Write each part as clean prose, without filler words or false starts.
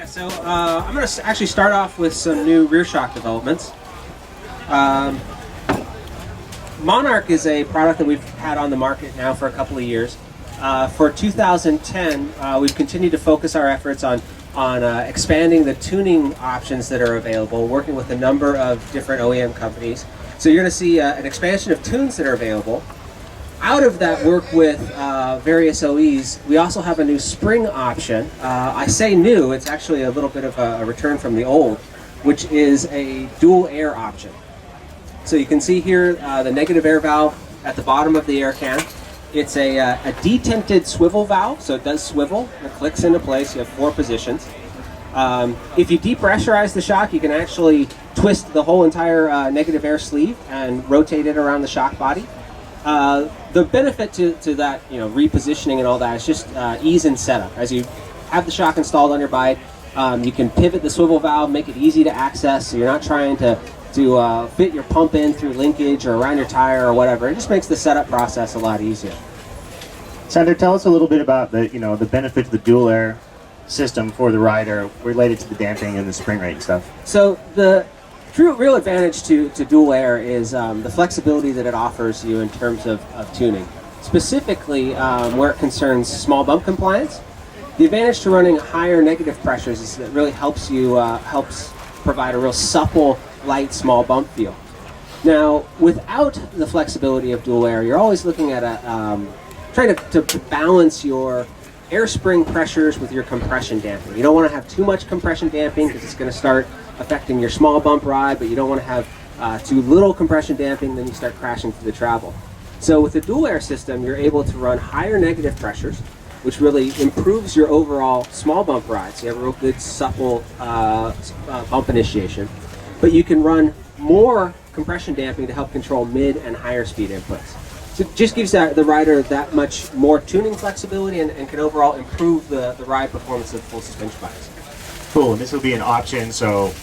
So I'm going to actually start off with some new rear shock developments. Monarch is a product that we've had on the market now for a couple of years. For 2010, we've continued to focus our efforts on expanding the tuning options that are available, working with a number of different OEM companies. So you're going to see an expansion of tunes that are available. Out of that work with various OEs, we also have a new spring option. I say new, it's actually a little bit of a return from the old, which is a dual air option. So you can see here the negative air valve at the bottom of the air can. It's a detented swivel valve, so it does swivel, it clicks into place. You have 4 positions. If you depressurize the shock, you can actually twist the whole entire negative air sleeve and rotate it around the shock body. The benefit to that, repositioning and all that is just ease in setup. As you have the shock installed on your bike, you can pivot the swivel valve, make it easy to access, so you're not trying to fit your pump in through linkage or around your tire or whatever. It just makes the setup process a lot easier. Sander, tell us a little bit about the benefit of the dual air system for the rider related to the damping and the spring rate and stuff. So the real advantage to dual air is the flexibility that it offers you in terms of tuning. Specifically, where it concerns small bump compliance, the advantage to running higher negative pressures is that it really helps provide a real supple, light, small bump feel. Now, without the flexibility of dual air, you're always looking at trying to balance your air spring pressures with your compression damping. You don't want to have too much compression damping because it's going to start affecting your small bump ride, but you don't want to have too little compression damping, then you start crashing through the travel. So with the dual air system, you're able to run higher negative pressures, which really improves your overall small bump ride. So you have a real good supple bump initiation. But you can run more compression damping to help control mid and higher speed inputs. So it just gives the rider that much more tuning flexibility and can overall improve the ride performance of full suspension bikes. Cool, and this will be an option, so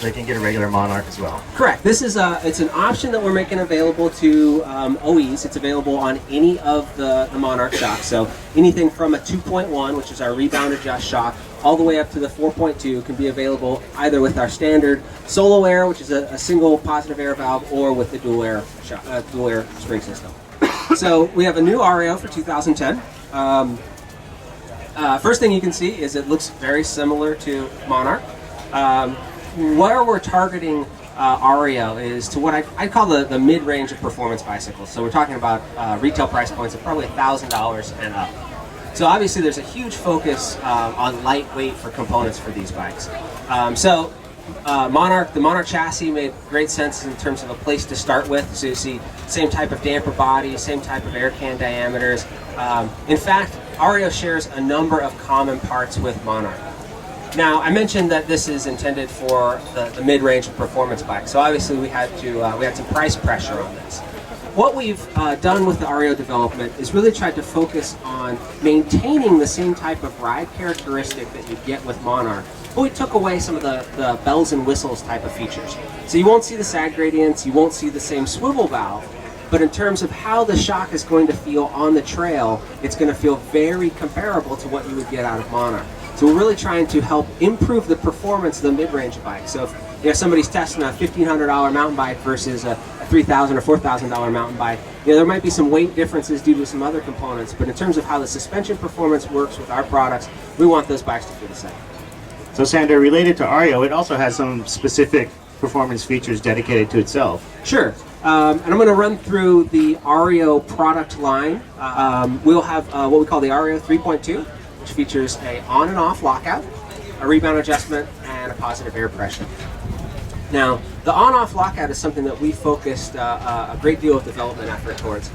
they can get a regular Monarch as well. Correct. This is it's an option that we're making available to OEs. It's available on any of the Monarch shocks. So anything from a 2.1, which is our rebound adjust shock, all the way up to the 4.2 can be available either with our standard solo air, which is a single positive air valve, or with the dual air spring system. So we have a new Ario for 2010. First thing you can see is it looks very similar to Monarch. Where we're targeting Ario is to what I call the mid-range of performance bicycles. So we're talking about retail price points of probably $1,000 and up. So obviously there's a huge focus on lightweight for components for these bikes. The Monarch chassis made great sense in terms of a place to start with. So you see same type of damper body, same type of air can diameters. In fact, Ario shares a number of common parts with Monarch. Now, I mentioned that this is intended for the mid-range of performance bikes, so obviously we had some price pressure on this. What we've done with the Ario development is really tried to focus on maintaining the same type of ride characteristic that you get with Monarch, but we took away some of the bells and whistles type of features. So you won't see the sag gradients, you won't see the same swivel valve, but in terms of how the shock is going to feel on the trail, it's going to feel very comparable to what you would get out of Monarch. So we're really trying to help improve the performance of the mid-range bike. So if somebody's testing a $1,500 mountain bike versus a $3,000 or $4,000 mountain bike, there might be some weight differences due to some other components, but in terms of how the suspension performance works with our products, we want those bikes to feel the same. So Sander, related to Ario, it also has some specific performance features dedicated to itself. Sure. And I'm going to run through the Ario product line. We'll have what we call the Ario 3.2, which features a on and off lockout, a rebound adjustment, and a positive air pressure. Now, the on-off lockout is something that we focused a great deal of development effort towards.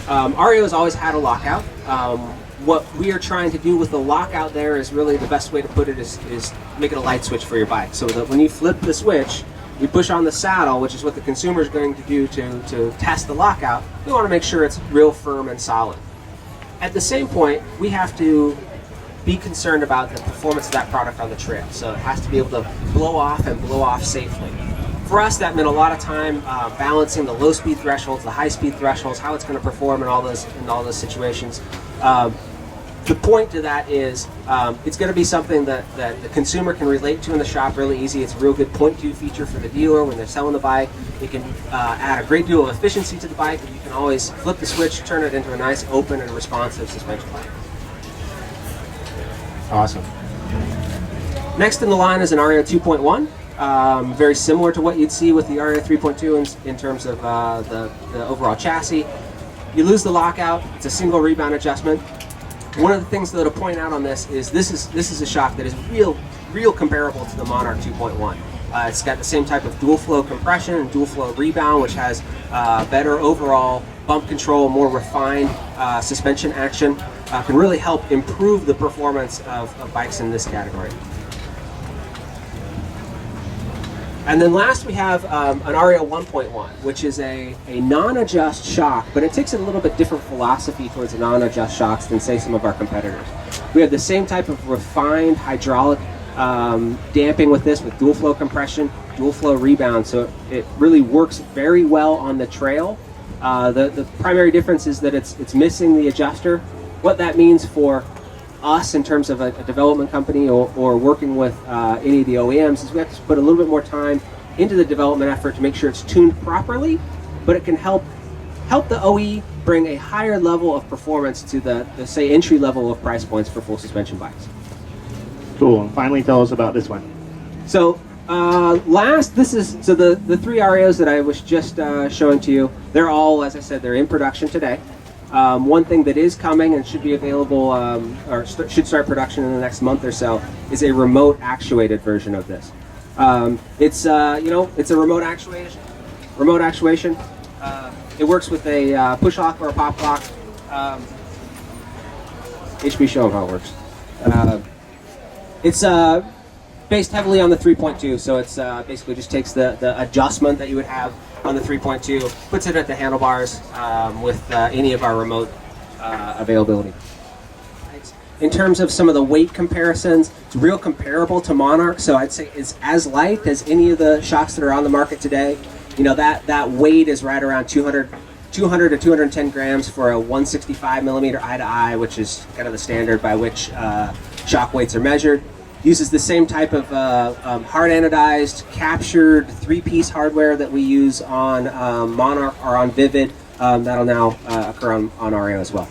Ario has always had a lockout. What we are trying to do with the lockout there is really the best way to put it is make it a light switch for your bike, so that when you flip the switch, you push on the saddle, which is what the consumer is going to do to test the lockout. We want to make sure it's real firm and solid. At the same point, we have to be concerned about the performance of that product on the trail. So it has to be able to blow off and blow off safely. For us, that meant a lot of time balancing the low speed thresholds, the high speed thresholds, how it's going to perform in all those situations. The point to that is It's going to be something that the consumer can relate to in the shop really easy. It's a real good point-to feature for the dealer when they're selling the bike. It can add a great deal of efficiency to the bike. You can always flip the switch, turn it into a nice open and responsive suspension bike. Awesome. Next in the line is an Ario 2.1. Very similar to what you'd see with the Ario 3.2 in terms of the overall chassis. You lose the lockout. It's a single rebound adjustment. One of the things that I'll point out on this is a shock that is real comparable to the Monarch 2.1. It's got the same type of dual flow compression and dual flow rebound, which has better overall bump control, more refined suspension action. Can really help improve the performance of bikes in this category. And then last we have an Ario 1.1, which is a non-adjust shock, but it takes a little bit different philosophy towards non-adjust shocks than say some of our competitors. We have the same type of refined hydraulic damping with this, with dual flow compression, dual flow rebound, so it really works very well on the trail. The primary difference is that it's missing the adjuster. What that means for us in terms of a development company or working with any of the OEMs is we have to put a little bit more time into the development effort to make sure it's tuned properly, but it can help the OE bring a higher level of performance to the say entry level of price points for full suspension bikes. Cool. And finally, tell us about this one. So the three Arios that I was just showing to you, they're all, as I said, they're in production today. One thing that is coming and should be available or should start production in the next month or so is a remote actuated version of this. It's a remote actuation. It works with a push lock or a pop lock. HB, show them how it works. It's based heavily on the 3.2, so it's basically just takes the adjustment that you would have on the 3.2, puts it at the handlebars with any of our remote availability. In terms of some of the weight comparisons, it's real comparable to Monarch, so I'd say it's as light as any of the shocks that are on the market today. You know, that weight is right around 200 to 210 grams for a 165 millimeter eye-to-eye, which is kind of the standard by which shock weights are measured. Uses the same type of hard anodized, captured, three-piece hardware that we use on Monarch or on Vivid. That'll now occur on Ario as well.